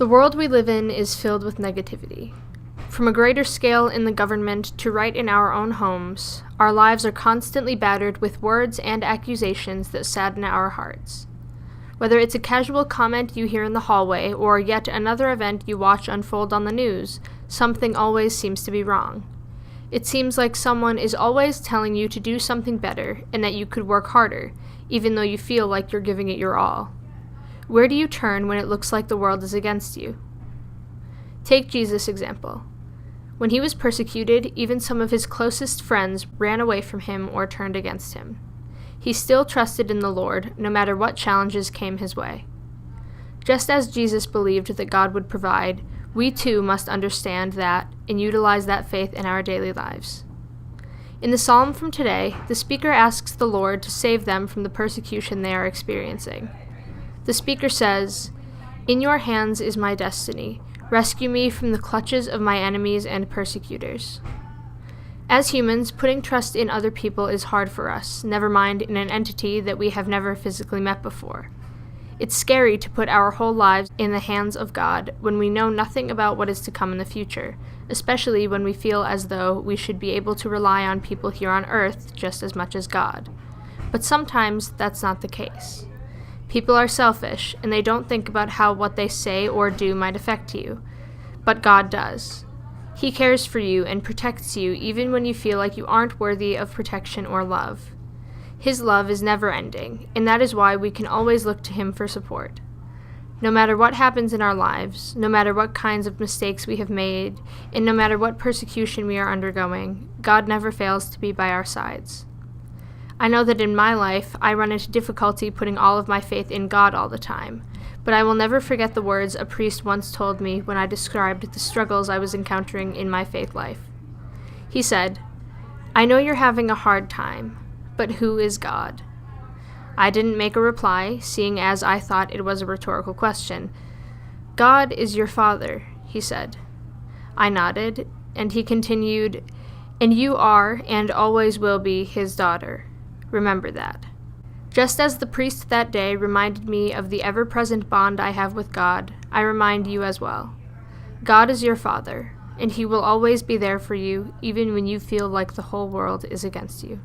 The world we live in is filled with negativity. From a greater scale in the government to right in our own homes, our lives are constantly battered with words and accusations that sadden our hearts. Whether it's a casual comment you hear in the hallway or yet another event you watch unfold on the news, something always seems to be wrong. It seems like someone is always telling you to do something better and that you could work harder, even though you feel like you're giving it your all. Where do you turn when it looks like the world is against you? Take Jesus' example. When he was persecuted, even some of his closest friends ran away from him or turned against him. He still trusted in the Lord, no matter what challenges came his way. Just as Jesus believed that God would provide, we too must understand that and utilize that faith in our daily lives. In the psalm from today, the speaker asks the Lord to save them from the persecution they are experiencing. The speaker says, "In your hands is my destiny. Rescue me from the clutches of my enemies and persecutors." As humans, putting trust in other people is hard for us, never mind in an entity that we have never physically met before. It's scary to put our whole lives in the hands of God when we know nothing about what is to come in the future, especially when we feel as though we should be able to rely on people here on earth just as much as God. But sometimes that's not the case. People are selfish, and they don't think about how what they say or do might affect you. But God does. He cares for you and protects you even when you feel like you aren't worthy of protection or love. His love is never-ending, and that is why we can always look to him for support. No matter what happens in our lives, no matter what kinds of mistakes we have made, and no matter what persecution we are undergoing, God never fails to be by our sides. I know that in my life, I run into difficulty putting all of my faith in God all the time, but I will never forget the words a priest once told me when I described the struggles I was encountering in my faith life. He said, "I know you're having a hard time, but who is God?" I didn't make a reply, seeing as I thought it was a rhetorical question. "God is your Father," he said. I nodded, and he continued, "And you are and always will be his daughter. Remember that." Just as the priest that day reminded me of the ever-present bond I have with God, I remind you as well. God is your Father, and he will always be there for you, even when you feel like the whole world is against you.